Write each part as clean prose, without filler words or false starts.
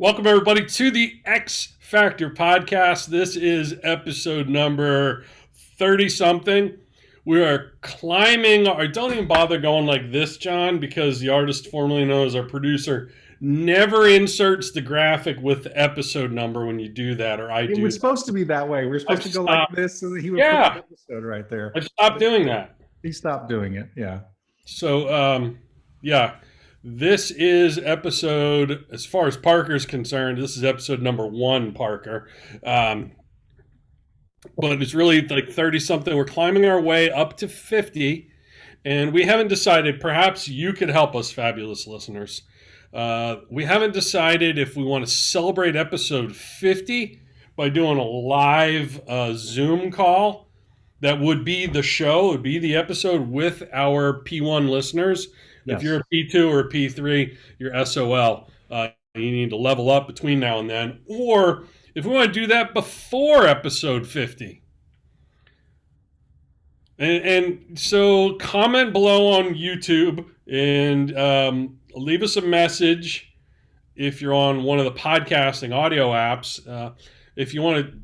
Welcome, everybody, to the X Factor podcast. This is episode number 30-something. We are climbing, or don't even bother going like this, John, because the artist formerly known as our producer never inserts the graphic with the episode number when you do that, or I do. It was supposed to be that way. We're supposed I've to go like stopped. this so that he would put the Yeah, episode right there. I've stopped doing that. He stopped doing it. Yeah. So, yeah, this is episode, as far as Parker's concerned, this is episode number 1, Parker. But it's really like 30 something. We're climbing our way up to 50, and we haven't decided. Perhaps you could help us, fabulous listeners. We haven't decided if we want to celebrate episode 50 by doing a live Zoom call. That would be the show, it would be the episode with our P1 listeners. Yes. If you're a P2 or a P3, you're SOL. You need to level up between now and then. Or if we want to do that before episode 50. And so comment below on YouTube and leave us a message if you're on one of the podcasting audio apps. If you want to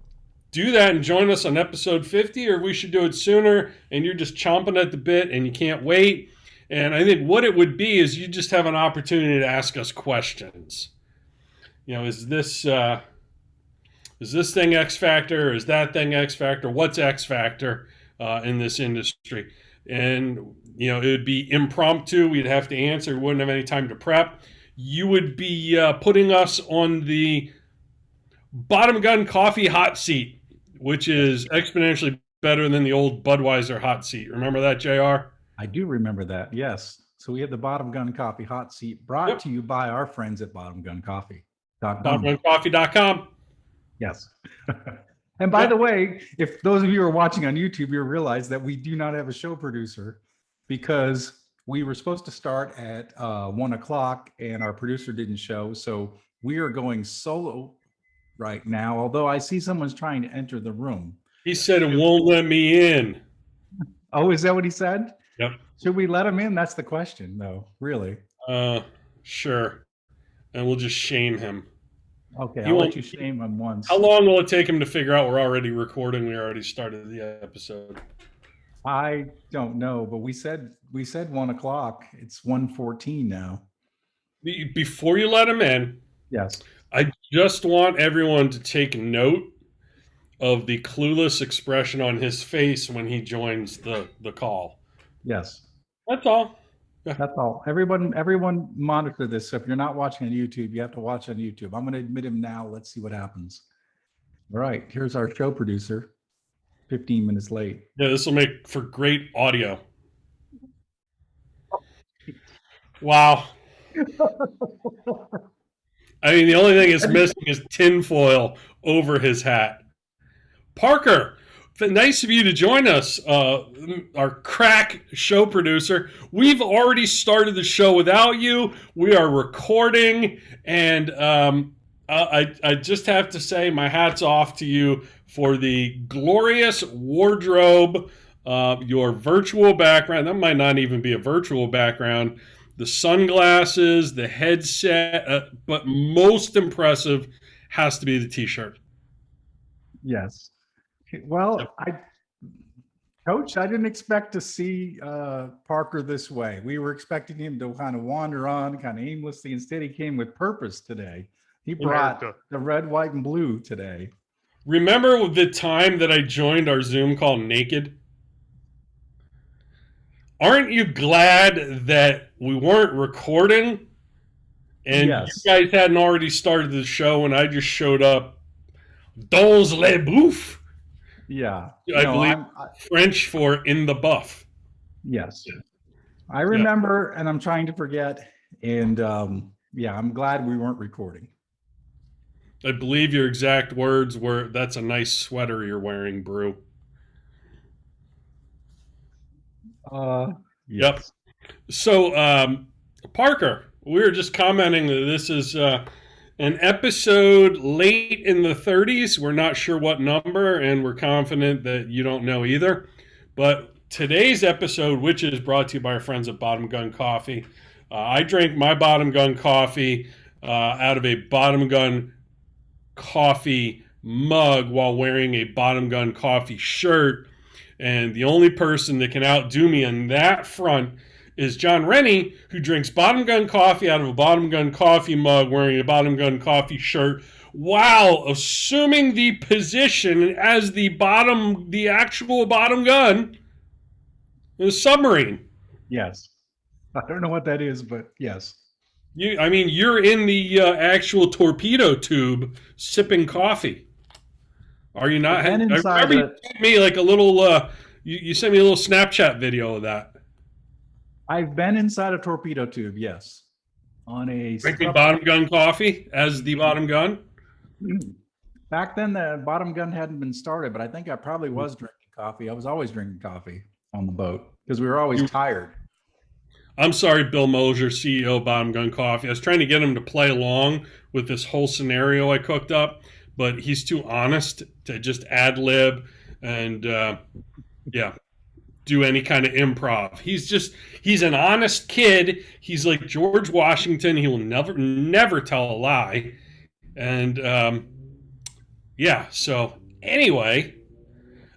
do that and join us on episode 50, or we should do it sooner and you're just chomping at the bit and you can't wait. And I think what it would be is you just have an opportunity to ask us questions. You know, is this thing X Factor? Is that thing X Factor? What's X Factor in this industry? And, you know, it would be impromptu. We'd have to answer. We wouldn't have any time to prep. You would be putting us on the bottom gun coffee hot seat, which is exponentially better than the old Budweiser hot seat. Remember that, JR? I do remember that. Yes. So we have the Bottom Gun Coffee hot seat brought to you by our friends at bottomguncoffee.com. Bottomguncoffee.com. Yes. And by the way, if those of you are watching on YouTube, you'll realize that we do not have a show producer because we were supposed to start at 1 o'clock and our producer didn't show. So we are going solo right now, although I see someone's trying to enter the room. He said it won't let me in. Oh, is that what he said? Yep. Should we let him in? That's the question, though, really. Sure. And we'll just shame him. Okay, I'll let you shame him once. How long will it take him to figure out we're already recording? We already started the episode. I don't know, but we said 1 o'clock. It's 1:14 now. Before you let him in, yes, I just want everyone to take note of the clueless expression on his face when he joins the call. Yes. That's all. That's all. Everyone monitor this. So if you're not watching on YouTube, you have to watch on YouTube. I'm going to admit him now. Let's see what happens. All right. Here's our show producer. 15 minutes late. Yeah, this will make for great audio. Wow. I mean, the only thing it's missing is tinfoil over his hat. Parker, nice of you to join us, our crack show producer. We've already started the show without you. We are recording, and I just have to say my hat's off to you for the glorious wardrobe, your virtual background. That might not even be a virtual background. The sunglasses, the headset, but most impressive has to be the T-shirt. Yes. Well, Coach, I didn't expect to see Parker this way. We were expecting him to kind of wander on kind of aimlessly. Instead, he came with purpose today. He brought the red, white, and blue today. Remember the time that I joined our Zoom call naked? Aren't you glad that we weren't recording and yes. You guys hadn't already started the show and I just showed up dans le bouffe? Yeah. I believe French for in the buff. Yes. I remember, and I'm trying to forget. And yeah, I'm glad we weren't recording. I believe your exact words were, "That's a nice sweater you're wearing, Brew." Yes. Yep. So, Parker, we were just commenting that this is an episode late in the 30s. We're not sure what number, and we're confident that you don't know either. But today's episode, which is brought to you by our friends at Bottom Gun Coffee, I drink my Bottom Gun coffee out of a Bottom Gun coffee mug while wearing a Bottom Gun coffee shirt. And the only person that can outdo me on that front is Jon Rennie, who drinks Bottom Gun coffee out of a Bottom Gun coffee mug wearing a Bottom Gun coffee shirt while assuming the position as the actual Bottom Gun in a submarine. Yes. I don't know what that is, but yes. You're in the actual torpedo tube sipping coffee. Are you not? I've been I inside remember you sent me like a little. You sent me a little Snapchat video of that. I've been inside a torpedo tube, yes. On a Drinking Bottom Gun coffee as the Bottom Gun. Back then, the Bottom Gun hadn't been started, but I think I probably was drinking coffee. I was always drinking coffee on the boat because we were always tired. I'm sorry, Bill Mosier, CEO of Bottom Gun Coffee. I was trying to get him to play along with this whole scenario I cooked up, but he's too honest to just ad lib and do any kind of improv. He's an honest kid. He's like George Washington. He will never tell a lie. And so anyway,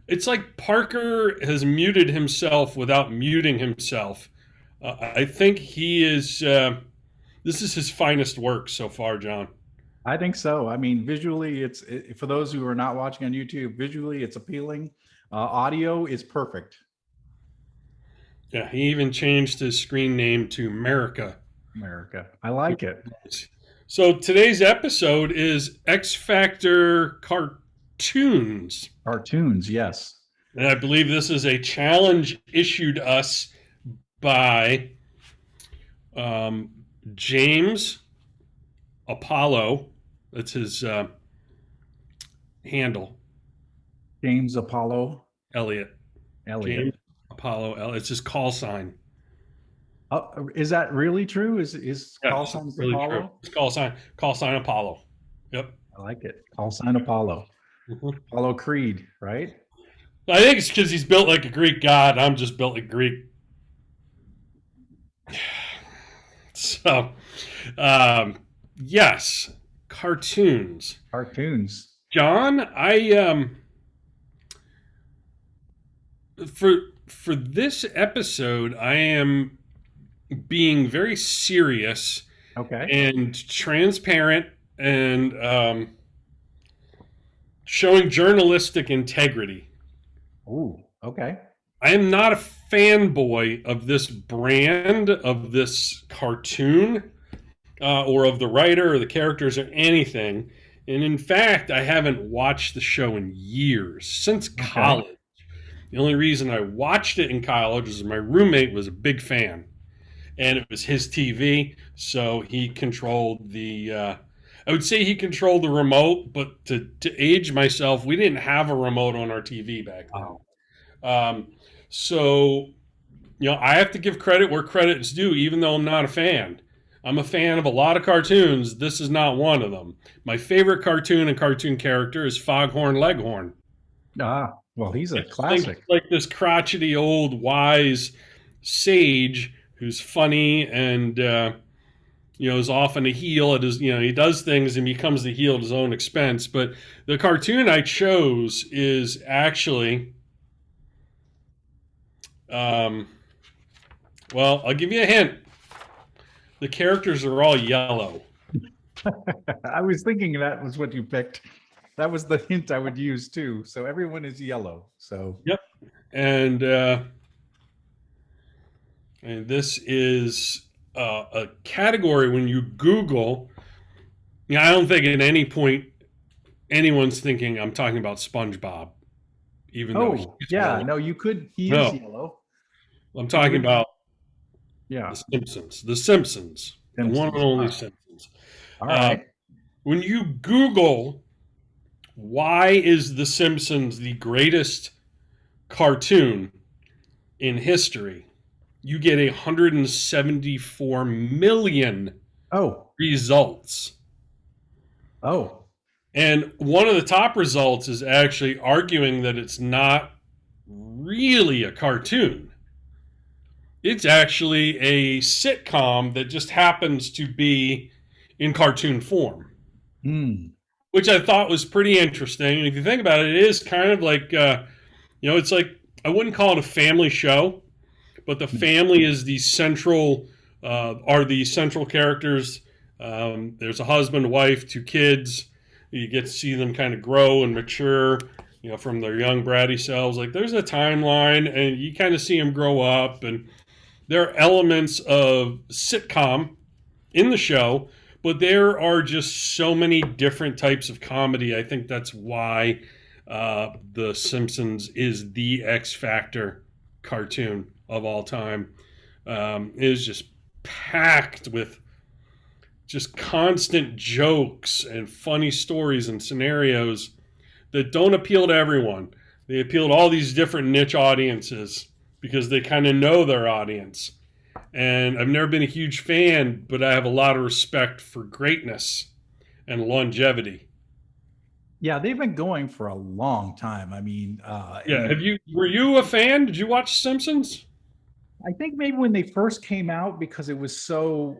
it's like Parker has muted himself without muting himself. I think he is. This is his finest work so far, John. I think so. I mean, visually, for those who are not watching on YouTube, visually it's appealing. Audio is perfect. Yeah, he even changed his screen name to America. America. I like it. So today's episode is X Factor cartoons. Cartoons, yes. And I believe this is a challenge issued us by James Apollo. That's his handle. James Apollo Elliott. James Apollo. It's his call sign. Is that really true? Is call sign really Apollo? True. It's call sign Apollo. Yep. I like it. Call sign Apollo. Mm-hmm. Apollo Creed, right? I think it's because he's built like a Greek god. I'm just built like Greek. So, yes, cartoons. Cartoons. John, for this episode, I am being very serious, and transparent, and showing journalistic integrity. Ooh, okay. I am not a fanboy of this brand, of this cartoon, or of the writer or the characters or anything. And in fact, I haven't watched the show in years, since college. Okay. The only reason I watched it in college is my roommate was a big fan. And it was his TV, so he controlled I would say he controlled the remote, but to age myself, we didn't have a remote on our TV back then. Oh. So, I have to give credit where credit is due, even though I'm not a fan. I'm a fan of a lot of cartoons. This is not one of them. My favorite cartoon and cartoon character is Foghorn Leghorn. Ah, well, he's a classic. Like this crotchety old wise sage who's funny and is often a heel at his, he does things and becomes the heel at his own expense. But the cartoon I chose is actually, well, I'll give you a hint. The characters are all yellow. I was thinking that was what you picked. That was the hint I would use too. So everyone is yellow. So yep. And this is a category when you Google. I don't think at any point anyone's thinking I'm talking about SpongeBob. Even though yellow. No, you could. He is yellow. I'm talking about the Simpsons. The Simpsons. The one and only Simpsons. All right. When you Google why is The Simpsons the greatest cartoon in history, you get 174 million results. Oh. And one of the top results is actually arguing that it's not really a cartoon. It's actually a sitcom that just happens to be in cartoon form, Hmm. which I thought was pretty interesting. And if you think about it, it is kind of like, it's like, I wouldn't call it a family show, but the No. family is the central, are the central characters. There's a husband, wife, two kids. You get to see them kind of grow and mature, from their young bratty selves. Like there's a timeline, and you kind of see them grow up, and there are elements of sitcom in the show, but there are just so many different types of comedy. I think that's why The Simpsons is the X Factor cartoon of all time. It is just packed with just constant jokes and funny stories and scenarios that don't appeal to everyone. They appeal to all these different niche audiences because they kind of know their audience. And I've never been a huge fan, but I have a lot of respect for greatness and longevity. Yeah, they've been going for a long time. I mean, Yeah, and were you a fan? Did you watch Simpsons? I think maybe when they first came out, because it was so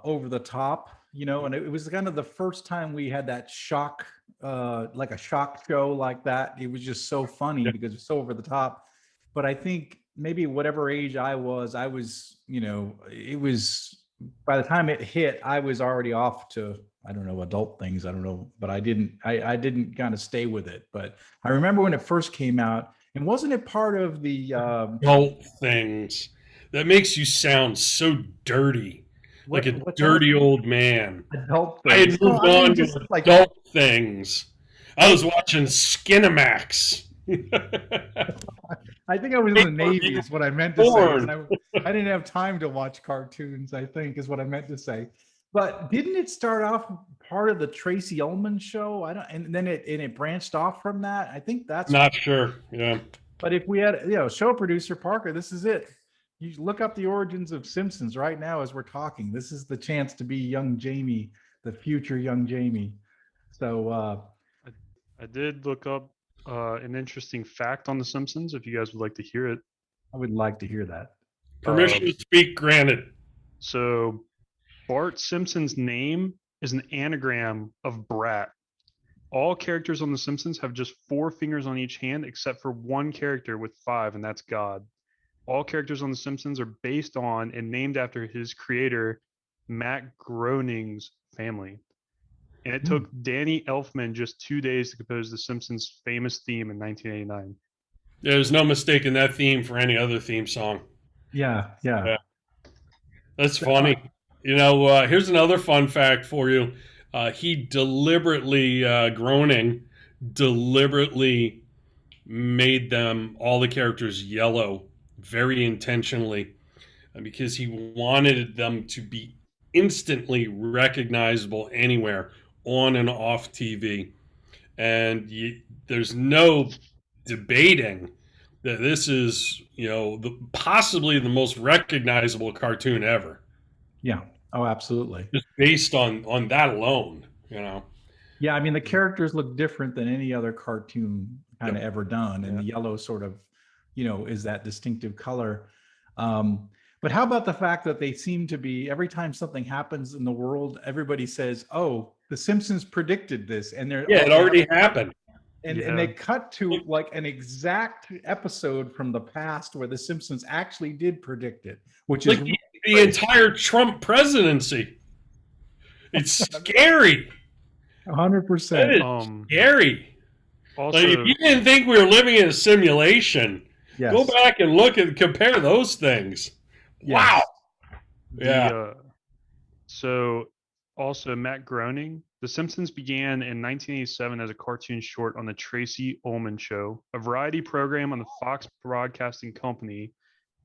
over the top, and it was kind of the first time we had that shock, like a shock show like that. It was just so funny Yeah. because it's so over the top. But I think maybe whatever age I was, it was by the time it hit, I was already off to, I don't know, adult things. I don't know, but I didn't kind of stay with it. But I remember when it first came out, and wasn't it part of the Adult things. That makes you sound so dirty, like a what's that? dirty old man. Adult I had things. No, moved I mean on just to like adult things. I was watching Skinamax. I think I was in the Navy is what I meant to say. Porn. I didn't have time to watch cartoons, I think is what I meant to say. But didn't it start off part of the Tracy Ullman show? I don't, and then it branched off from that. I think that's, Not sure. Yeah. but if we had, show producer Parker, this is it. You look up the origins of Simpsons right now as we're talking. This is the chance to be young Jamie, the future young Jamie. So I, I did look up an interesting fact on The Simpsons, if you guys would like to hear it. I would like to hear that. Permission to speak granted. So, Bart Simpson's name is an anagram of brat. All characters on The Simpsons have just 4 fingers on each hand, except for one character with 5, and that's God. All characters on The Simpsons are based on and named after his creator, Matt Groening's family. And it took Danny Elfman just 2 days to compose The Simpsons' famous theme in 1989. There's no mistaking that theme for any other theme song. Yeah, yeah. Yeah. That's funny. Here's another fun fact for you. He deliberately, Groening, deliberately made all the characters yellow very intentionally because he wanted them to be instantly recognizable anywhere on and off TV. And there's no debating that this is, possibly the most recognizable cartoon ever, Yeah. Oh, absolutely. just based on that alone. Yeah, I mean the characters look different than any other cartoon kind of Yep. ever done, and Yeah. the yellow sort of, is that distinctive color. But how about the fact that they seem to be every time something happens in the world, everybody says, "Oh, the Simpsons predicted this," and they're Yeah, it they have already happened. and they cut to like an exact episode from the past where the Simpsons actually did predict it, which is Like the entire Trump presidency. It's scary. 100%. It is scary. Also, Like, if you didn't think we were living in a simulation, Yes. go back and look and compare those things. Yes. Wow. Yeah. So, also Matt Groening. The Simpsons began in 1987 as a cartoon short on the Tracy Ullman Show, a variety program on the Fox Broadcasting Company,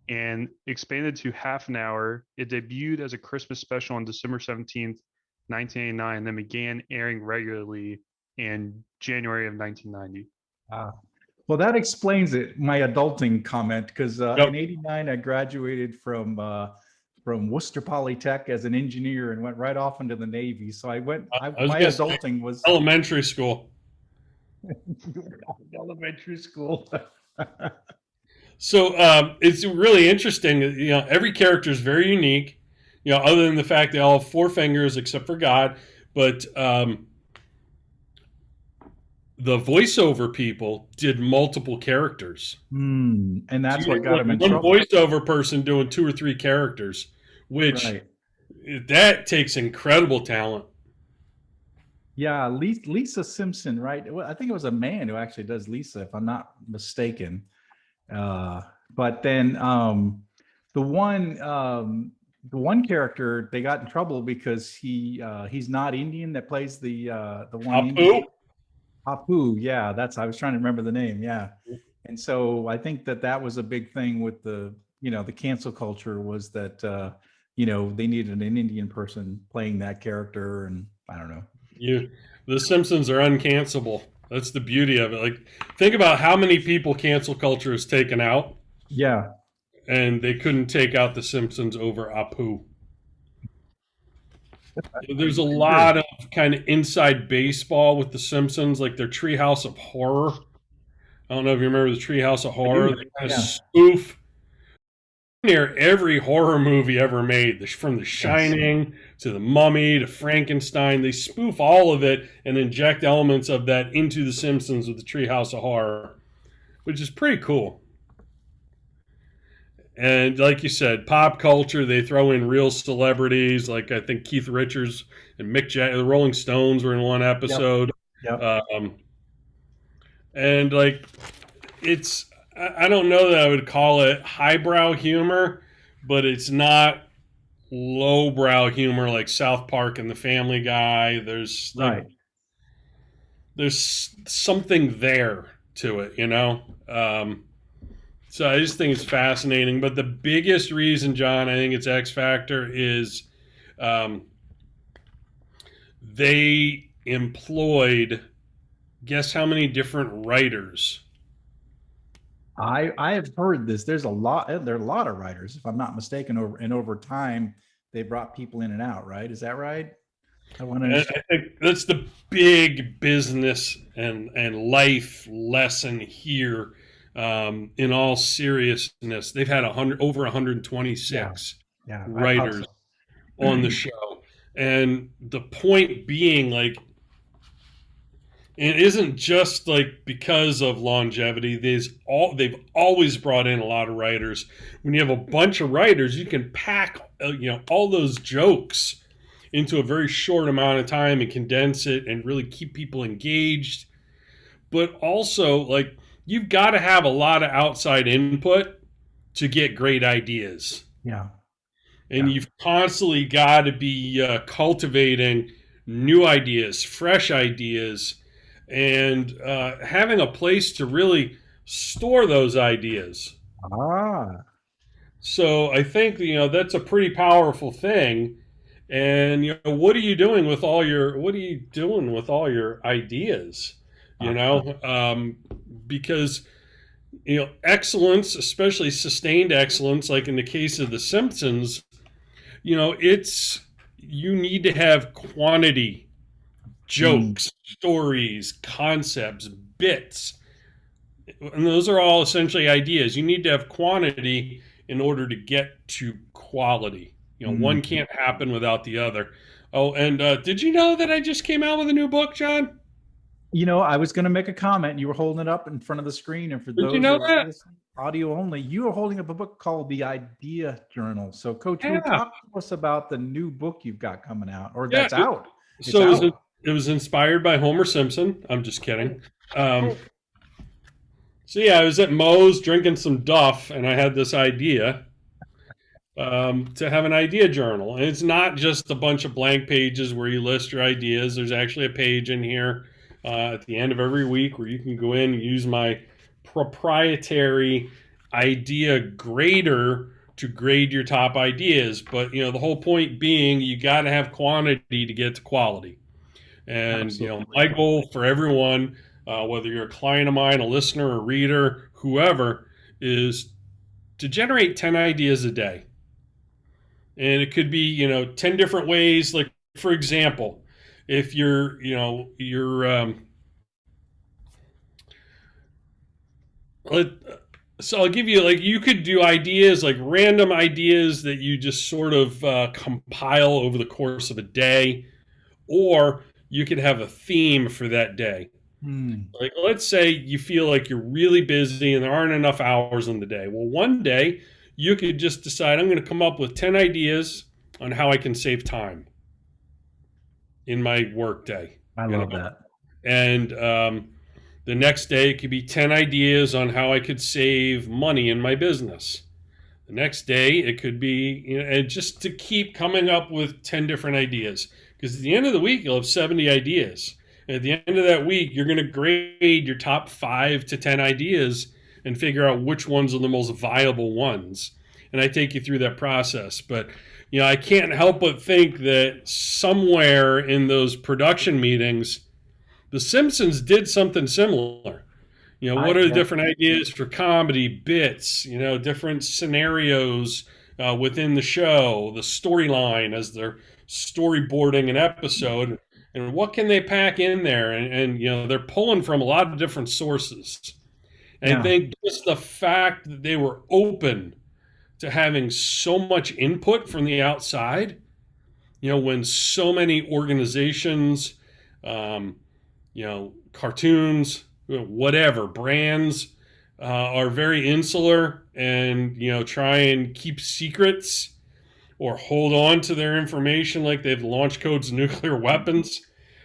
and expanded to half an hour. It debuted as a Christmas special on December 17th, 1989, then began airing regularly in January of 1990. Well, that explains it. My adulting comment, because Yep. in '89 I graduated from Worcester Polytech as an engineer and went right off into the Navy. So I went. I was My gonna say adulting was elementary school. elementary school. So it's really interesting. Every character is very unique. other than the fact they all have four fingers except for God, but the voiceover people did multiple characters. And So that's you what get got him in one trouble. voiceover person doing two or three characters, which Right. that takes incredible talent. Yeah, Lisa Simpson, right? Well, I think it was a man who actually does Lisa, if I'm not mistaken. Uh, but then the one the one character they got in trouble because he's not Indian that plays the one Apu? Indian Apu. Yeah, that's I was trying to remember the name. Yeah, and so I think that was a big thing with the cancel culture was that they needed an Indian person playing that character, and I don't know. You, the Simpsons are uncancelable. That's the beauty of it. Like, think about how many people cancel culture has taken out, Yeah, and they couldn't take out the Simpsons over Apu. There's a I agree. lot of kind of inside baseball with the Simpsons, like their Treehouse of Horror. I don't know if you remember the Treehouse of I Horror. do. They kind of Yeah. spoof near every horror movie ever made, from The Yes. Shining to The Mummy to Frankenstein. They spoof all of it and inject elements of that into The Simpsons with the Treehouse of Horror, which is pretty cool. And like you said, pop culture, they throw in real celebrities. Like I think Keith Richards and Mick Jagger, the Rolling Stones were in one Yep. episode. Yep. Um, and like, it's, I don't know that I would call it highbrow humor, but it's not lowbrow humor like South Park and The Family Guy. Right. There's something there to it. So I just think it's fascinating. But the biggest reason, John, I think it's X Factor is um, they employed, guess how many different writers? I have heard this. There are a lot of writers, if I'm not mistaken, over time they brought people in and out, right? Is that right? I want to And understand. I think that's the big business and life lesson here. In all seriousness, they've had over Yeah, 126 yeah, I thought writers so. on the show, and the point being, like, it isn't just like because of longevity. They've always brought in a lot of writers. When you have a bunch of writers, you can pack all those jokes into a very short amount of time and condense it and really keep people engaged. But also, like, you've got to have a lot of outside input to get great ideas, Yeah, and yeah. you've constantly got to be cultivating new ideas, fresh ideas, and having a place to really store those ideas. Ah, So I think that's a pretty powerful thing. And what are you doing with all your ideas? You ah, know, because excellence, especially sustained excellence, like in the case of The Simpsons, it's you need to have quantity, mm, jokes, stories, concepts, bits, and those are all essentially ideas. You need to have quantity in order to get to quality. One mm. can't happen without the other. Oh, and did you know that I just came out with a new book, John? I was going to make a comment. You were holding it up in front of the screen, and for Did you those know that are that? listening, audio only, you are holding up a book called The Idea Journal. So, Coach Wu, Yeah, talk to us about the new book you've got coming out, or yeah. that's out. It's So out. it was inspired by Homer Simpson. I'm just kidding. So yeah, I was at Moe's drinking some Duff, and I had this idea to have an idea journal. And it's not just a bunch of blank pages where you list your ideas. There's actually a page in here at the end of every week where you can go in and use my proprietary idea grader to grade your top ideas. But the whole point being, you got to have quantity to get to quality. And Absolutely. my goal for everyone, whether you're a client of mine, a listener, a reader, whoever, is to generate 10 ideas a day. And it could be 10 different ways. Like, for example, if you're let, So I'll give you like you could do ideas like random ideas that you just sort of compile over the course of a day, or you could have a theme for that day. Hmm. Like let's say you feel like you're really busy and there aren't enough hours in the day. Well, one day you could just decide I'm going to come up with 10 ideas on how I can save time in my work day. I You know, love that. and the next day it could be 10 ideas on how I could save money in my business. The next day it could be, and just to keep coming up with 10 different ideas. Because at the end of the week, you'll have 70 ideas. And at the end of that week, you're going to grade your top 5 to 10 ideas and figure out which ones are the most viable ones. And I take you through that process. But, I can't help but think that somewhere in those production meetings, The Simpsons did something similar. What are the Yeah. different ideas for comedy bits? Different scenarios within the show, the storyline as they're storyboarding an episode, and what can they pack in there? And they're pulling from a lot of different sources. And I Yeah. think just the fact that they were open to having so much input from the outside, when so many organizations, um, cartoons, whatever brands are very insular and try and keep secrets or hold on to their information like they've launch codes nuclear weapons.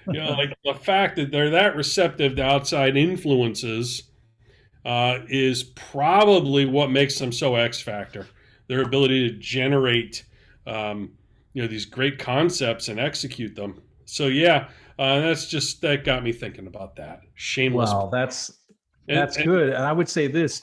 Like the fact that they're that receptive to outside influences is probably what makes them so X Factor. Their ability to generate, these great concepts and execute them. So yeah, that got me thinking about that. Shameless. Well, that's And good. And I would say this,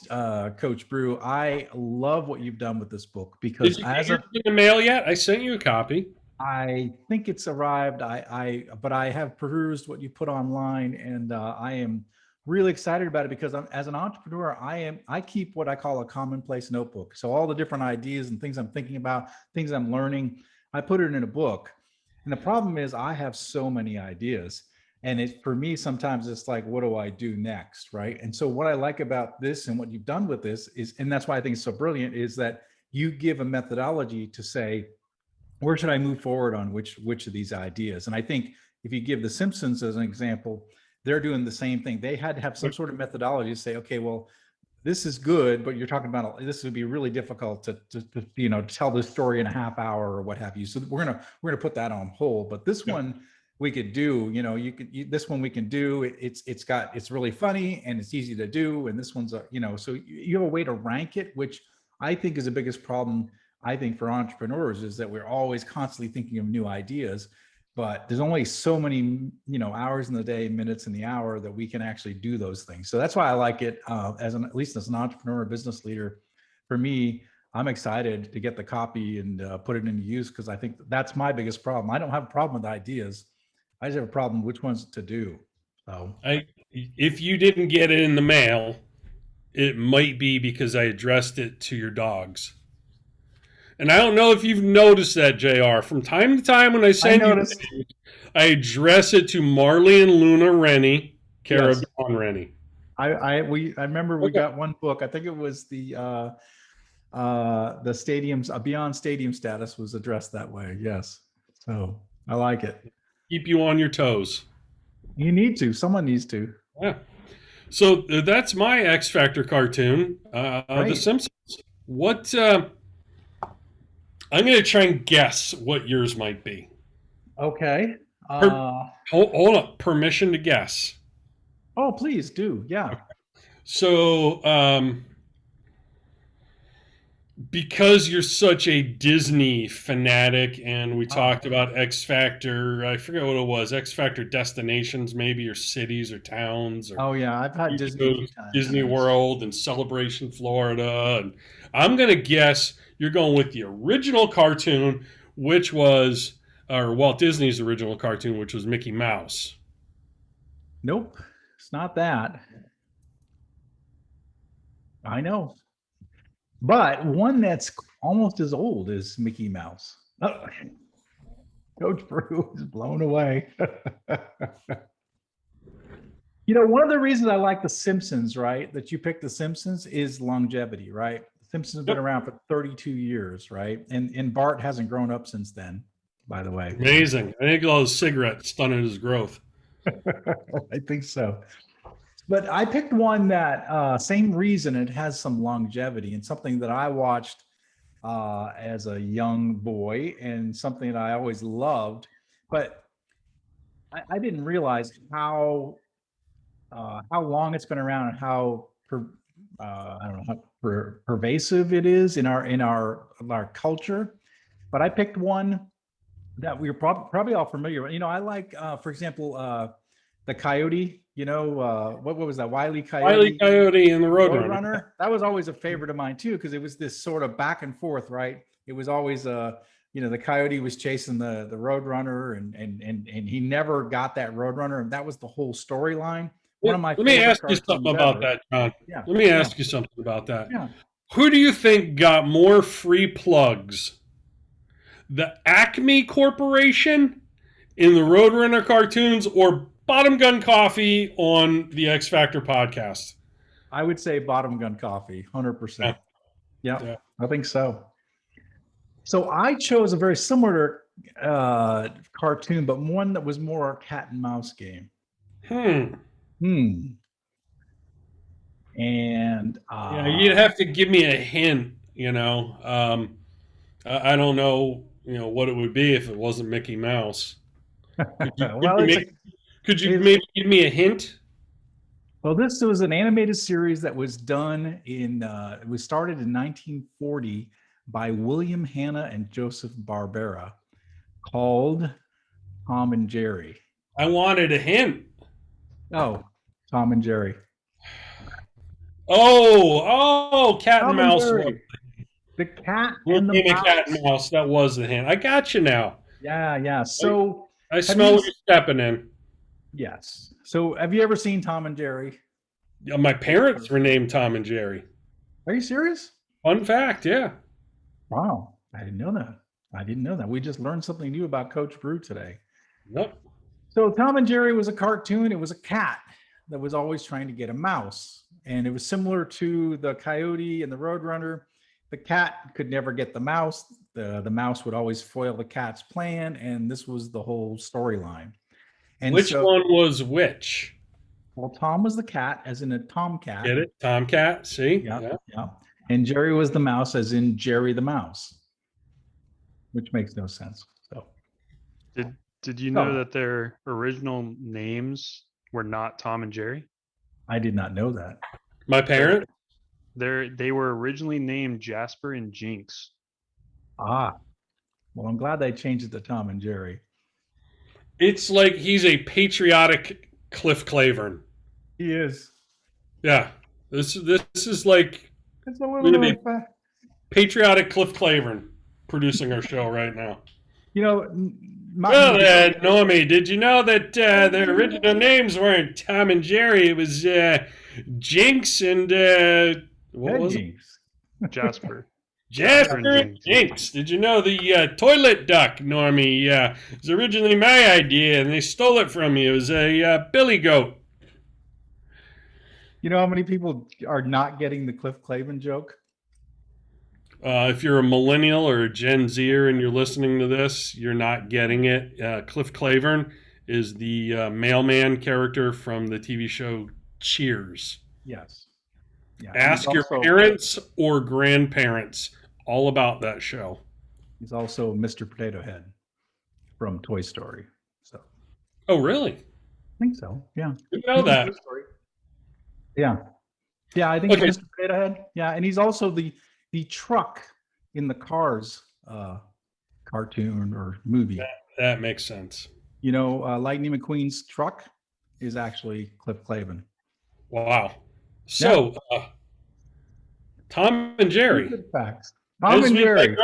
Coach Brew, I love what you've done with this book did because you get yours in the mail yet? I sent you a copy. I think it's arrived. But I have perused what you put online, and I am really excited about it because as an entrepreneur, I keep what I call a commonplace notebook. So all the different ideas and things I'm thinking about, things I'm learning, I put it in a book. And the problem is, I have so many ideas, and for me sometimes it's like, what do I do next, right? And so what I like about this and what you've done with this is, and that's why I think it's so brilliant, is that you give a methodology to say, where should I move forward on which of these ideas? And I think if you give The Simpsons as an example, they're doing the same thing. They had to have some sort of methodology to say, okay, well, this is good, but you're talking about this would be really difficult to tell this story in a half hour or what have you. So we're gonna put that on hold. But this one we could do. This one we can do. It's really funny and it's easy to do. And this one's so you have a way to rank it, which I think is the biggest problem. I think for entrepreneurs is that we're always constantly thinking of new ideas, but there's only so many hours in the day, minutes in the hour that we can actually do those things. So that's why I like it at least as an entrepreneur, business leader. For me, I'm excited to get the copy and put it into use because I think that's my biggest problem. I don't have a problem with ideas. I just have a problem which ones to do. So If you didn't get it in the mail, it might be because I addressed it to your dogs. And I don't know if you've noticed that, JR. From time to time when I send you noticed. things, I address it to Marley and Luna Rennie, care Yes. of Jon Rennie. I remember we got one book. I think it was the stadiums Beyond Stadium Status was addressed that way. Yes. So I like it. Keep you on your toes. You need to. Someone needs to. Yeah. So that's my X Factor cartoon, The Right. Simpsons. What? I'm going to try and guess what yours might be. Okay. Hold on. Permission to guess. Oh, please do. Yeah. So, because you're such a Disney fanatic, and we talked about X Factor, I forget what it was, X Factor destinations, maybe, or cities, or towns, or Oh yeah, I've had Disney a few times. Disney Yes. World and Celebration, Florida. And I'm going to guess you're going with the original cartoon, which was, or Walt Disney's original cartoon, which was Mickey Mouse. Nope, it's not that. I know. But one that's almost as old as Mickey Mouse. Oh, Coach Brew is blown away. You know, one of the reasons I like The Simpsons, right, that you picked The Simpsons is longevity, right? The Simpsons have been Yep. around for 32 years, right? And Bart hasn't grown up since then, by the way. Amazing. I think all those cigarettes stunted his growth. I think so. But I picked one that same reason, it has some longevity and something that I watched as a young boy and something that I always loved. But I didn't realize how long it's been around and how I don't know how pervasive it is in our culture. But I picked one that we were probably all familiar with. You know, I like, for example, the Coyote. You know, what was that? Wile E. Coyote. Wile E. Coyote and the Roadrunner. Roadrunner. That was always a favorite of mine too, because it was this sort of back and forth, right? It was always you know, the Coyote was chasing the Roadrunner, and he never got that Roadrunner, and that was the whole storyline. One of my Let me ask you cartoons something about ever. that, John. Yeah. Let me Yeah. ask you something about that. Yeah. Who do you think got more free plugs? The Acme Corporation in the Roadrunner cartoons or Bottom Gun Coffee on the X Factor podcast? I would say Bottom Gun Coffee, 100%. Yeah, I think so. So I chose a very similar cartoon, but one that was more a cat and mouse game. And yeah, you'd have to give me a hint. You know, I don't know. You know what it would be if it wasn't Mickey Mouse. Could you maybe give me a hint? Well, this was an animated series that was done in. It was started in 1940 by William Hanna and Joseph Barbera, called Tom and Jerry. I wanted a hint. Oh, Tom and Jerry. Oh, cat Tom and mouse. The cat and the mouse. Cat and mouse. That was the hint. I got you now. Yeah. So I smell what you're stepping in. Yes. So have you ever seen Tom and Jerry? Yeah, my parents were named Tom and Jerry. Are you serious? Fun fact, yeah. Wow, I didn't know that. We just learned something new about Coach Brew today. Yep. So Tom and Jerry was a cartoon. It was a cat that was always trying to get a mouse. And it was similar to the Coyote and the Roadrunner. The cat could never get the mouse. The mouse would always foil the cat's plan. And this was the whole storyline. And which one was which? Well, Tom was the cat, as in a tomcat. Get it? Tomcat, see? Yeah. And Jerry was the mouse, as in Jerry the Mouse, which makes no sense. So, did you know that their original names were not Tom and Jerry? I did not know that. My parents? They were originally named Jasper and Jinx. Ah, well, I'm glad they changed it to Tom and Jerry. It's like he's a patriotic Cliff Clavern. He is. Yeah. This is like it's a little patriotic Cliff Clavern producing our show right now. You know, Normie, did you know that their original names weren't Tom and Jerry? It was Jinx and what was Jinx? It? Jasper. Jasper and Jinx. Did you know the toilet duck, Normie, was originally my idea, and they stole it from me. It was a billy goat. You know how many people are not getting the Cliff Clavin joke? If you're a millennial or a Gen Zer and you're listening to this, you're not getting it. Cliff Clavern is the mailman character from the TV show Cheers. Yes. Yeah. Ask your parents or grandparents all about that show. He's also Mr. Potato Head from Toy Story. So. Oh, really? I think so. Yeah. Didn't know that. Yeah. Yeah, I think Mr. Potato Head. Yeah, and he's also the truck in the Cars cartoon or movie. That makes sense. You know, Lightning McQueen's truck is actually Cliff Clavin. Wow. So, Tom and Jerry. Good facts. Tom and Jerry.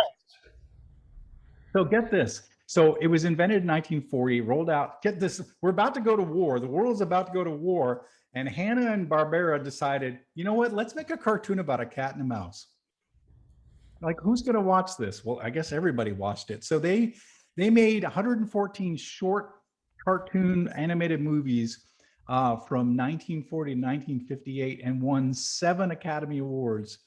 So get this. So it was invented in 1940, rolled out. Get this. We're about to go to war. The world's about to go to war. And Hanna and Barbera decided, you know what? Let's make a cartoon about a cat and a mouse. Like, who's going to watch this? Well, I guess everybody watched it. So they made 114 short cartoon animated movies from 1940 to 1958 and won 7 Academy Awards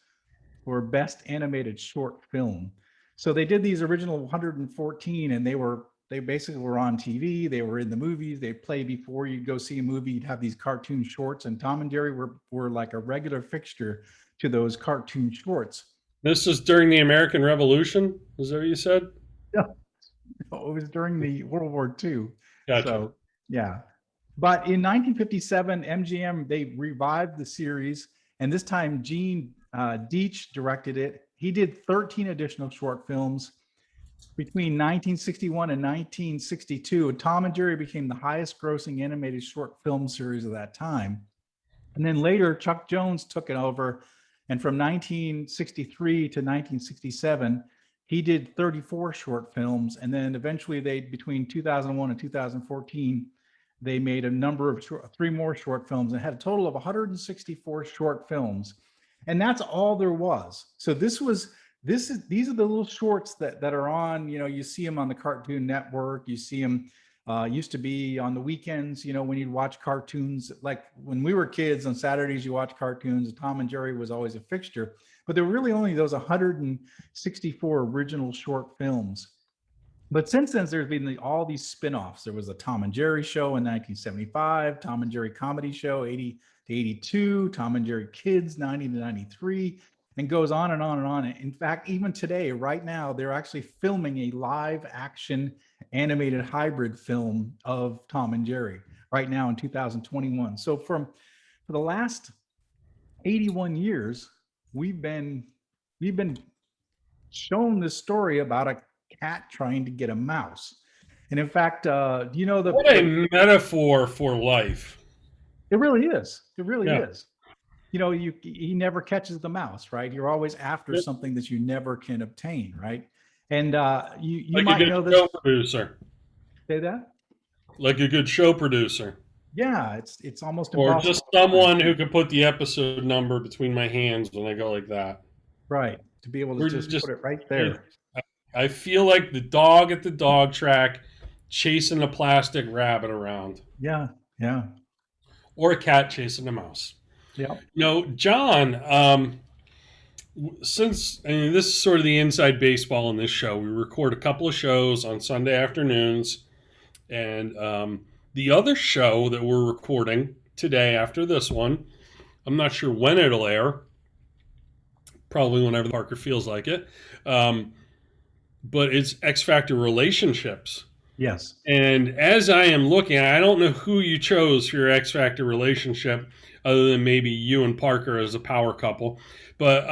for Best Animated Short Film. So they did these original 114, and they basically were on TV. They were in the movies. They play before you go see a movie. You'd have these cartoon shorts, and Tom and Jerry were like a regular fixture to those cartoon shorts. This is during the American Revolution. Is that what you said? Yeah, it was during the World War II. Gotcha. So yeah, but in 1957, MGM, they revived the series, and this time Gene Deitch directed it. He did 13 additional short films. Between 1961 and 1962, Tom and Jerry became the highest grossing animated short film series of that time. And then later, Chuck Jones took it over. And from 1963 to 1967, he did 34 short films. And then eventually between 2001 and 2014, they made a number of 3 more short films and had a total of 164 short films. And that's all there was. So these are the little shorts that are on, you see them on the Cartoon Network. You see them used to be on the weekends, when you'd watch cartoons. Like when we were kids on Saturdays, you watch cartoons. Tom and Jerry was always a fixture, but there were really only those 164 original short films. But since then, there's been all these spin-offs. There was a Tom and Jerry show in 1975, Tom and Jerry comedy show 80 to 82, Tom and Jerry Kids 90 to 93, and goes on and on and on. In fact, even today, right now, they're actually filming a live action animated hybrid film of Tom and Jerry right now in 2021. So for the last 81 years, we've been shown this story about a cat trying to get a mouse. And in fact, what a metaphor for life. It really is. It really is. He never catches the mouse, right? You're always after something that you never can obtain, right? And you like might a good know this. Show producer. Say that? Like a good show producer. Yeah, it's almost or impossible. Just someone who can put the episode number between my hands when I go like that. Right, to be able to just put it right there. I feel like the dog at the dog track chasing a plastic rabbit around. Yeah. Or a cat chasing a mouse. Yeah. John, this is sort of the inside baseball in this show. We record a couple of shows on Sunday afternoons, and the other show that we're recording today after this one, I'm not sure when it'll air, probably whenever Parker feels like it, but it's X Factor Relationships. Yes. And as I am looking, I don't know who you chose for your X Factor relationship, other than maybe you and Parker as a power couple. But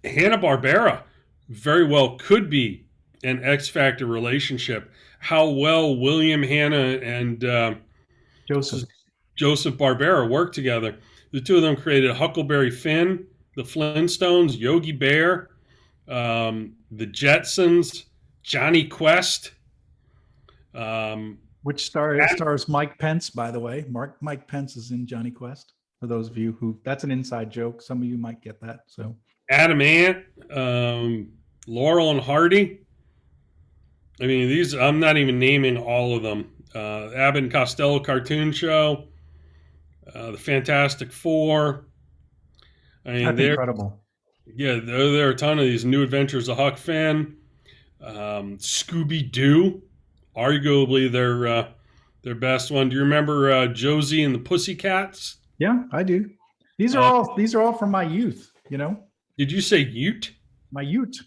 Hanna-Barbera very well could be an X Factor relationship. How well William Hanna and Joseph Barbera worked together. The two of them created Huckleberry Finn, the Flintstones, Yogi Bear, the Jetsons, Johnny Quest. Which stars Mike Pence, by the way. Mike Pence is in Johnny Quest. For those of you that's an inside joke. Some of you might get that. So Adam Ant, Laurel and Hardy. I mean, I'm not even naming all of them. Abbott and Costello cartoon show, the Fantastic Four. I mean, that's incredible. Yeah, there are a ton of these. New Adventures of Huck Finn, Scooby-Doo, arguably their best one. Do you remember Josie and the Pussycats? Yeah, I do. These are all from my youth. Did you say Ute? My Ute.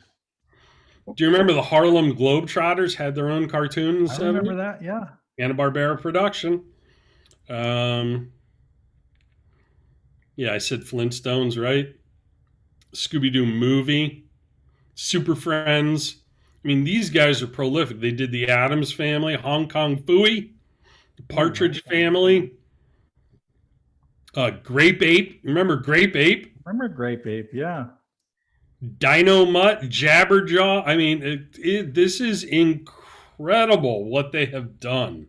Do you remember the Harlem Globetrotters had their own cartoon in the 70s? I remember that, yeah. Hanna-Barbera production. Yeah, I said Flintstones, right? Scooby-Doo movie. Super Friends. I mean, these guys are prolific. They did the Addams Family, Hong Kong Phooey, the Partridge Family, Grape Ape. Remember Grape Ape? Remember Grape Ape, yeah. Dino Mutt, Jabberjaw. I mean, this is incredible what they have done.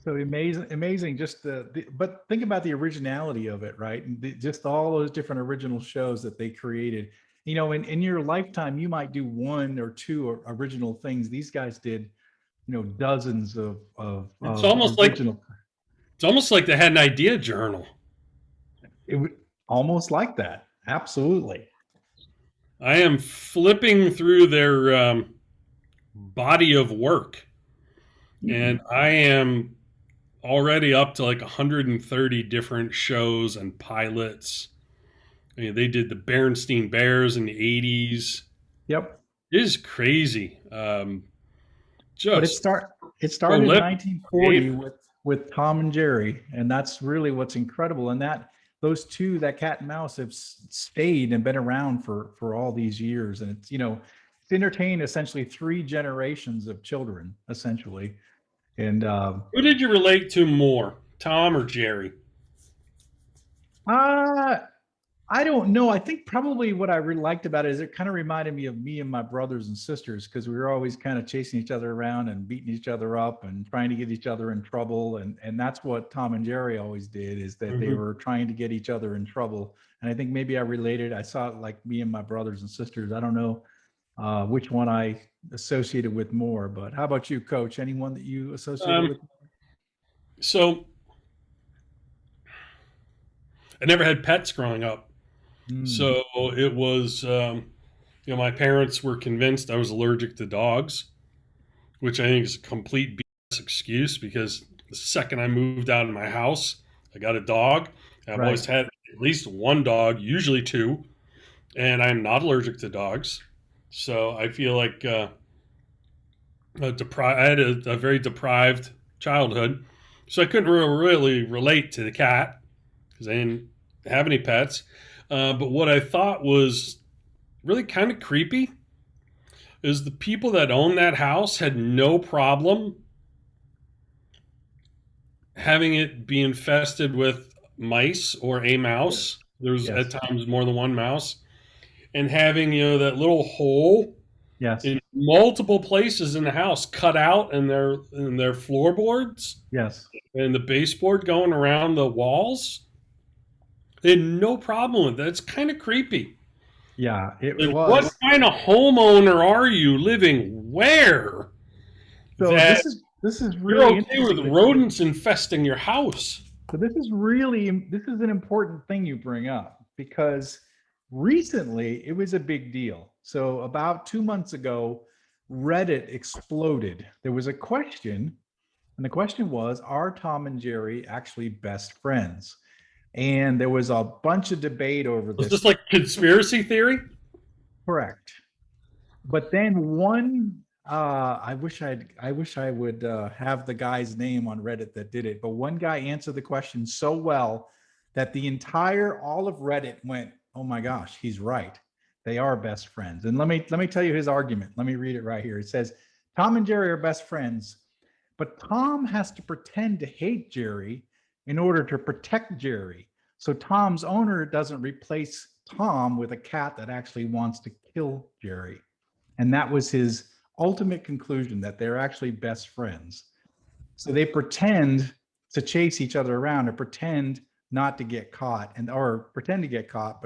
So amazing. Just but think about the originality of it, right? Just all those different original shows that they created. In your lifetime, you might do 1 or 2 original things. These guys did, dozens of It's almost original. It's almost like they had an idea journal. It would almost like that. Absolutely. I am flipping through their body of work, and I am already up to like 130 different shows and pilots. I mean, they did the Berenstain Bears in the 80s. Yep. It is crazy. But Just it started in prolific. 1940 with Tom and Jerry, and that's really what's incredible. And that those two, that cat and mouse, have stayed and been around for all these years. And it's it's entertained essentially three generations of children, essentially. And Who did you relate to more, Tom or Jerry? uh I don't know. I think probably what I really liked about it is it kind of reminded me of me and my brothers and sisters, because we were always kind of chasing each other around and beating each other up and trying to get each other in trouble. And that's what Tom and Jerry always did, is that they were trying to get each other in trouble. And I think maybe I related. I saw it like me and my brothers and sisters. I don't know which one I associated with more. But how about you, Coach? Anyone that you associated with? So I never had pets growing up. So it was, my parents were convinced I was allergic to dogs, which I think is a complete BS excuse, because the second I moved out of my house, I got a dog. I've Right. always had at least one dog, usually two, and I'm not allergic to dogs. So I feel like I had a very deprived childhood, so I couldn't really relate to the cat because I didn't have any pets. But what I thought was really kind of creepy is the people that owned that house had no problem having it be infested with mice or a mouse. There was Yes. at times more than one mouse, and having that little hole Yes. in multiple places in the house cut out in their floorboards Yes. and the baseboard going around the walls. They had no problem with that. It's kind of creepy. Yeah, it Like, was. what kind of homeowner are you living where So that this is you're really okay with interesting. rodents infesting your house? So this is an important thing you bring up, because recently it was a big deal. So about 2 months ago, Reddit exploded. There was a question, and the question was, are Tom and Jerry actually best friends? And there was a bunch of debate over Was this. this like conspiracy theory? Correct. But then I wish I would have the guy's name on Reddit that did it. But one guy answered the question so well that all of Reddit went, "Oh my gosh, he's right. They are best friends." And let me tell you his argument. Let me read it right here. It says, Tom and Jerry are best friends, but Tom has to pretend to hate Jerry in order to protect Jerry. So Tom's owner doesn't replace Tom with a cat that actually wants to kill Jerry. And that was his ultimate conclusion, that they're actually best friends. So they pretend to chase each other around, or pretend not to get caught, or pretend to get caught,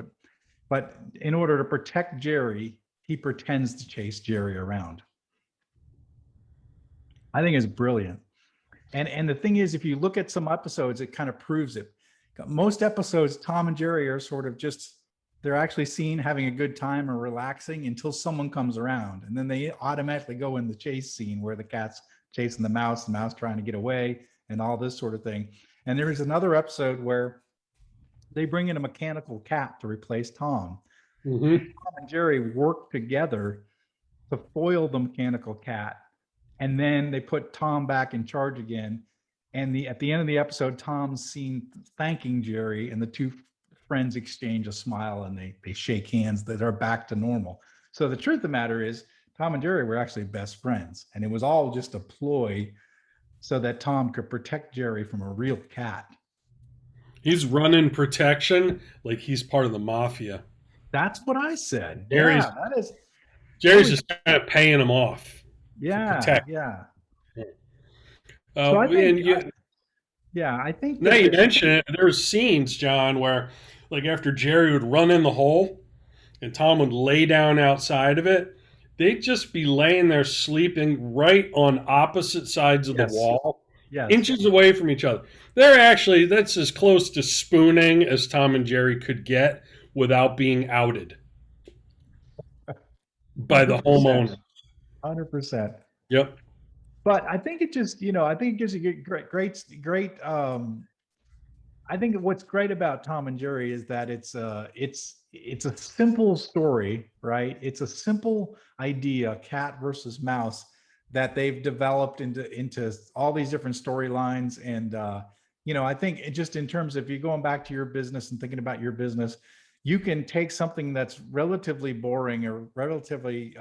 but in order to protect Jerry, he pretends to chase Jerry around. I think it's brilliant. And the thing is, if you look at some episodes, it kind of proves it. Most episodes, Tom and Jerry are sort of just, they're actually seen having a good time or relaxing until someone comes around. And then they automatically go in the chase scene where the cat's chasing the mouse trying to get away, and all this sort of thing. And there is another episode where they bring in a mechanical cat to replace Tom. Mm-hmm. Tom and Jerry work together to foil the mechanical cat. And then they put Tom back in charge again. And at the end of the episode, Tom's seen thanking Jerry, and the two friends exchange a smile, and they shake hands. That are back to normal. So the truth of the matter is, Tom and Jerry were actually best friends, and it was all just a ploy so that Tom could protect Jerry from a real cat. He's running protection like he's part of the mafia. That's what I said. Jerry's just kind of paying him off. Yeah, yeah. So I think now you mention it, there's scenes, John, where like after Jerry would run in the hole and Tom would lay down outside of it, they'd just be laying there sleeping right on opposite sides of the wall. Yes. inches away from each other. That's as close to spooning as Tom and Jerry could get without being outed by the 100%. homeowner. 100%. Yep. But I think it just, I think it gives you great. I think what's great about Tom and Jerry is that it's a simple story, right? It's a simple idea, cat versus mouse, that they've developed into all these different storylines. And I think just in terms of you going back to your business and thinking about your business, you can take something that's relatively boring or relatively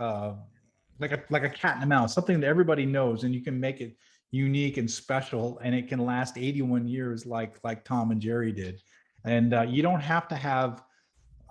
like a cat and a mouse, something that everybody knows, and you can make it unique and special, and it can last 81 years like Tom and Jerry did. And you don't have to have,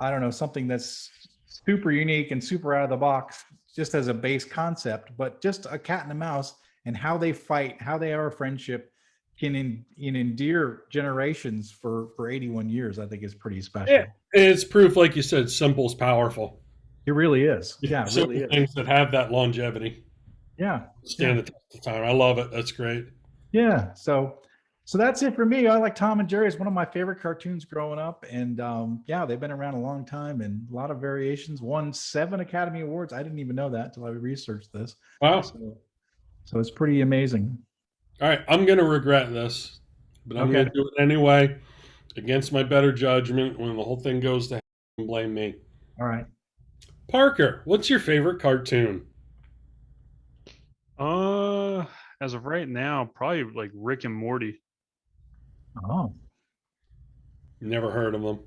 I don't know, something that's super unique and super out of the box just as a base concept, but just a cat and a mouse and how they fight, how they are a friendship can endear generations for 81 years. I think is pretty special. Yeah. It's proof, like you said, simple's powerful. It really is. Yeah, it really Simple is. things that have that longevity Yeah. stand Yeah. the test of time. I love it. That's great. Yeah. So that's it for me. I like Tom and Jerry. It's one of my favorite cartoons growing up. And yeah, they've been around a long time and a lot of variations. Won 7 Academy Awards. I didn't even know that until I researched this. Wow. So it's pretty amazing. All right. I'm going to regret this, but I'm going to do it anyway against my better judgment. When the whole thing goes to hell, blame me. All right. Parker, what's your favorite cartoon? As of right now, probably like Rick and Morty. Oh, Never heard of them.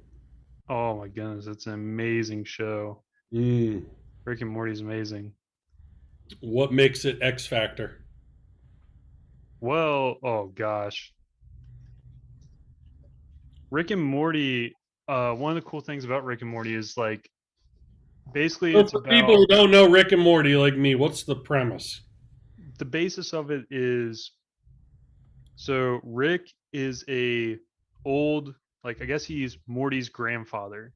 Oh my goodness, it's an amazing show. Mm. Rick and Morty's amazing. What makes it X Factor? Well, oh gosh. Rick and Morty, one of the cool things about Rick and Morty is like basically So it's for people about who don't know Rick and Morty like me, what's the premise? the basis of it is so Rick is a old, like I guess he's Morty's grandfather,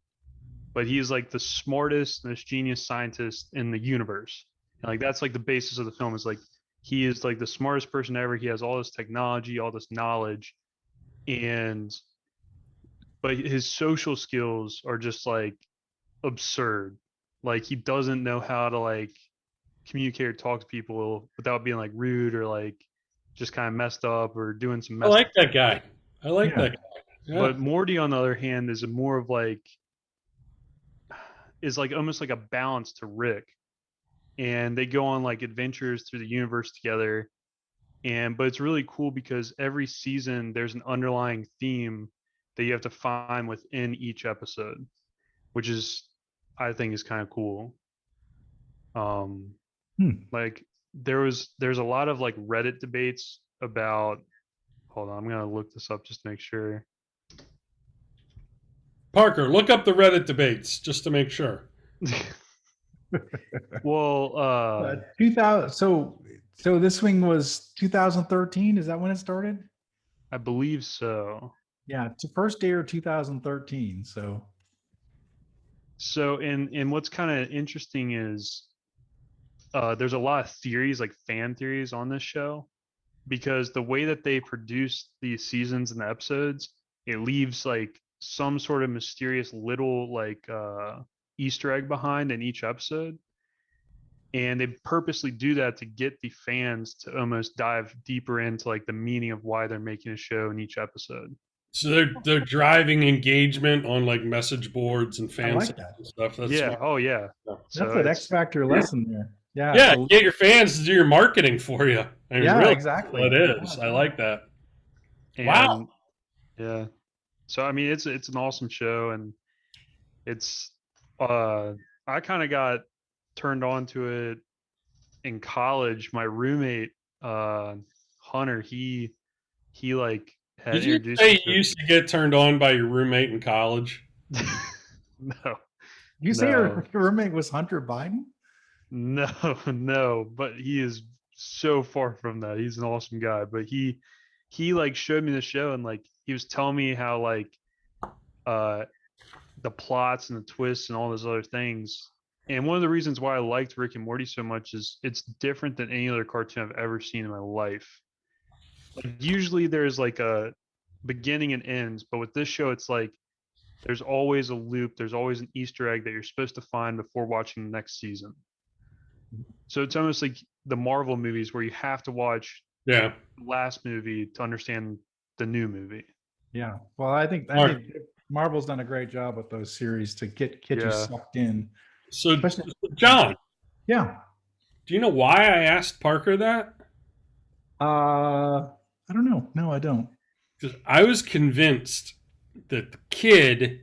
but he's like the smartest, most genius scientist in the universe. And like that's like the basis of the film is like he is like the smartest person ever. He has all this technology, all this knowledge, and but his social skills are just like absurd. Like he doesn't know how to like communicate or talk to people without being like rude or like just kind of messed up or doing some I messed like up. that guy. I like Yeah. that guy. Yeah. But Morty, on the other hand, is more of like is like almost like a balance to Rick, and they go on like adventures through the universe together. And but it's really cool because every season there's an underlying theme that you have to find within each episode, which is I think is kind of cool. Um, like there's a lot of like Reddit debates about. Hold on, I'm gonna look this up just to make sure. Parker, look up the Reddit debates just to make sure. Well, 2000. So this swing was 2013. Is that when it started? I believe so. Yeah, to first year 2013. So, and what's kind of interesting is there's a lot of theories, like fan theories, on this show because the way that they produce these seasons and the episodes, it leaves like some sort of mysterious little like Easter egg behind in each episode. And they purposely do that to get the fans to almost dive deeper into like the meaning of why they're making a show in each episode. So they're driving engagement on like message boards and I fan like sites that. and stuff. That's Yeah. smart. Oh yeah. So That's an X Factor lesson there. Yeah. Yeah, So, get your fans to do your marketing for you. I mean, yeah, really, exactly. it is. I like that. and Wow. yeah. So I mean, it's an awesome show, and it's I kind of got turned on to it in college. My roommate Hunter, he like had Did you introduced say me you used to get turned on by your roommate in college? to no, you say no, your roommate was Hunter Biden? no, no, but he is so far from that. He's an awesome guy, but he like showed me the show, and like he was telling me how like uh the plots and the twists and all those other things. And one of the reasons why I liked Rick and Morty so much is it's different than any other cartoon I've ever seen in my life. Like usually there's like a beginning and ends, but with this show, it's like there's always a loop. There's always an Easter egg that you're supposed to find before watching the next season. So it's almost like the Marvel movies where you have to watch Yeah. the last movie to understand the new movie. Yeah. Well, I think Marvel's done a great job with those series to get you Yeah. sucked in. So, Especially, John, yeah. do you know why I asked Parker that? I don't know. No, I don't. Because I was convinced that the kid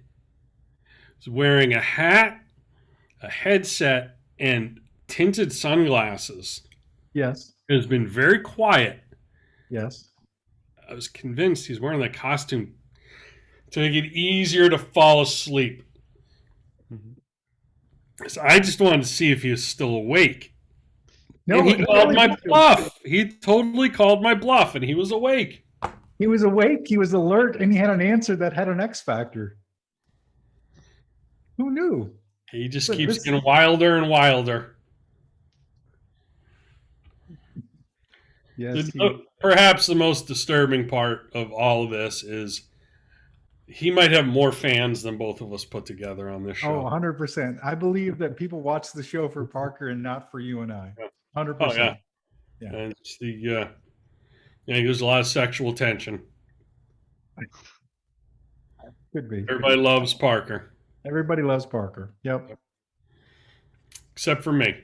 was wearing a hat, a headset, and tinted sunglasses. Yes. Has been very quiet. Yes. I was convinced he's wearing that costume to make it easier to fall asleep. So I just wanted to see if he was still awake. No, And he called really my was. bluff. He totally called my bluff, and he was awake. He was awake. He was alert, and he had an answer that had an X factor. Who knew? He just But keeps this- getting wilder and wilder. Yes. Perhaps the most disturbing part of all of this is he might have more fans than both of us put together on this show. 100%. I believe that people watch the show for Parker and not for you and I. 100%. Oh, yeah. Yeah. And it's the he gives a lot of sexual tension. Could be. Everybody loves Parker, Everybody loves Parker. Yep. except for me.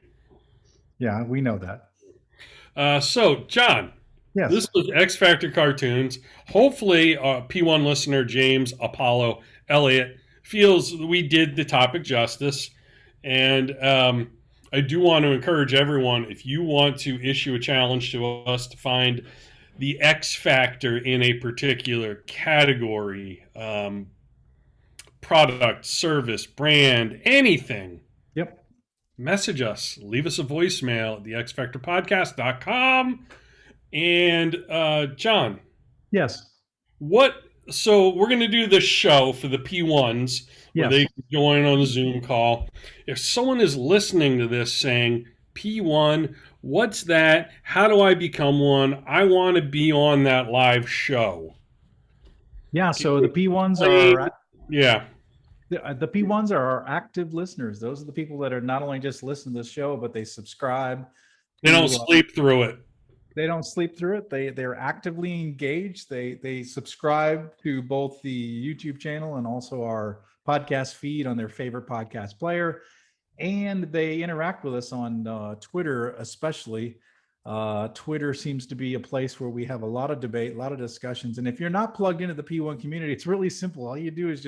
Yeah, we know that. So, John, Yes. this was X Factor Cartoons. Hopefully, P1 listener James Apollo Elliott feels we did the topic justice. And I do want to encourage everyone, if you want to issue a challenge to us to find the X Factor in a particular category, product, service, brand, anything, Yep. message us. Leave us a voicemail at thexfactorpodcast.com. And John, Yes. so we're going to do the show for the P1s where Yes. they can join on a Zoom call. If someone is listening to this saying, P1, what's that? How do I become one? I want to be on that live show. Yeah. So the P1s are Yeah. the P1s are our active listeners. Those are the people that are not only just listening to the show, but they subscribe. They don't to, sleep through it. They don't sleep through it. They're actively engaged. They subscribe to both the YouTube channel and also our podcast feed on their favorite podcast player, and they interact with us on Twitter, especially. Twitter seems to be a place where we have a lot of debate, a lot of discussions. And if you're not plugged into the P1 community, it's really simple. All you do is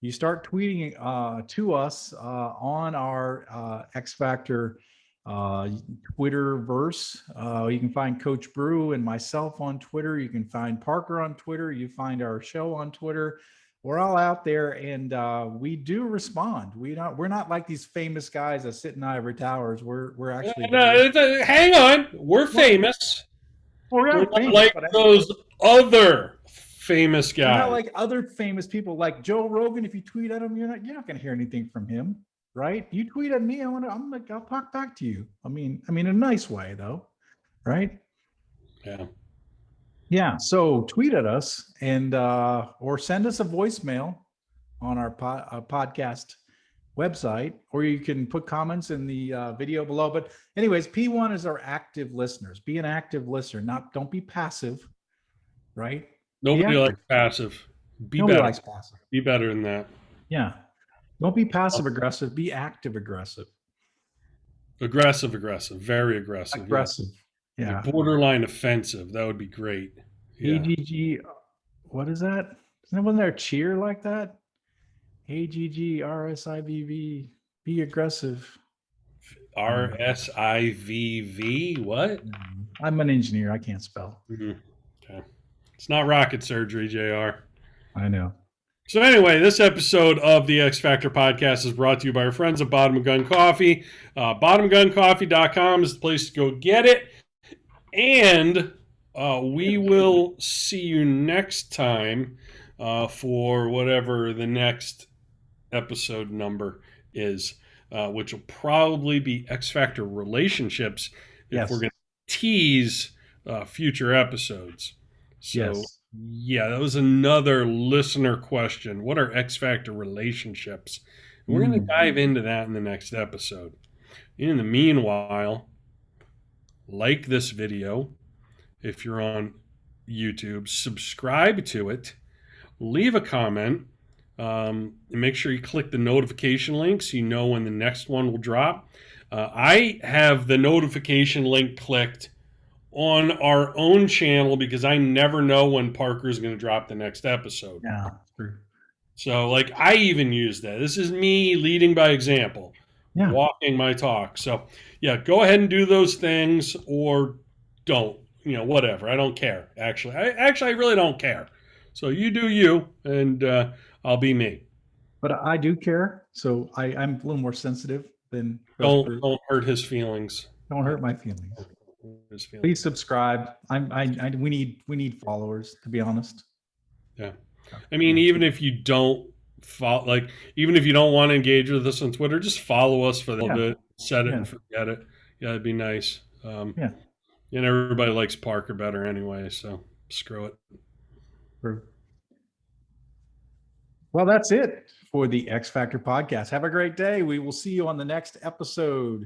you start tweeting to us on our X Factor Twitterverse. You can find Coach Brew and myself on Twitter. You can find Parker on Twitter. You find our show on Twitter. We're all out there, and we do respond. We're not like these famous guys that sit in ivory towers. We're actually Hang on. We're famous. we're We're not not famous, like but those other famous we're not guys. like other famous people like Joe Rogan. If you tweet at him, you're not going to hear anything from him, right? You tweet at me, I'll talk back to you. I mean, in a nice way though, right? Yeah. Yeah. So tweet at us and or send us a voicemail on our podcast website, or you can put comments in the video below. But anyways, P1 is our active listeners. Be an active listener. Don't be passive, right? Nobody Yeah. likes passive. Nobody Better. likes passive. Be better than that. Yeah. Don't be passive aggressive. Be active aggressive. Aggressive. Very aggressive. Aggressive. Yeah. Borderline offensive. That would be great. Yeah. AGG. What is that? Wasn't there a cheer like that? AGG RSIVV. Be aggressive. RSIVV. What? I'm an engineer. I can't spell. Mm-hmm. Okay. It's not rocket surgery, JR. I know. So anyway, this episode of the X Factor podcast is brought to you by our friends at Bottom Gun Coffee. BottomGunCoffee.com is the place to go get it. And we will see you next time for whatever the next episode number is, which will probably be X Factor relationships if Yes. we're going to tease future episodes. So, Yes. yeah, that was another listener question. What are X Factor relationships? And we're going to dive into that in the next episode. In the meanwhile, like this video if you're on YouTube, subscribe to it, leave a comment, and make sure you click the notification link so you know when the next one will drop. I have the notification link clicked on our own channel because I never know when Parker's going to drop the next episode. Yeah. True. So, like, I even use that. This is me leading by example, Yeah. walking my talk. So, yeah, go ahead and do those things or don't. Whatever. I don't care. Actually, I really don't care. So you do you, and I'll be me. But I do care, so I'm a little more sensitive than Don't hurt his feelings. Don't hurt my feelings. His feelings. Please subscribe. We need followers, to be honest. Yeah. I mean, even if you don't follow, even if you don't want to engage with us on Twitter, just follow us for a little bit, set it and forget it. Yeah, it'd be nice. Yeah. And everybody likes Parker better anyway, so screw it. Well, that's it for the X Factor podcast. Have a great day. We will see you on the next episode.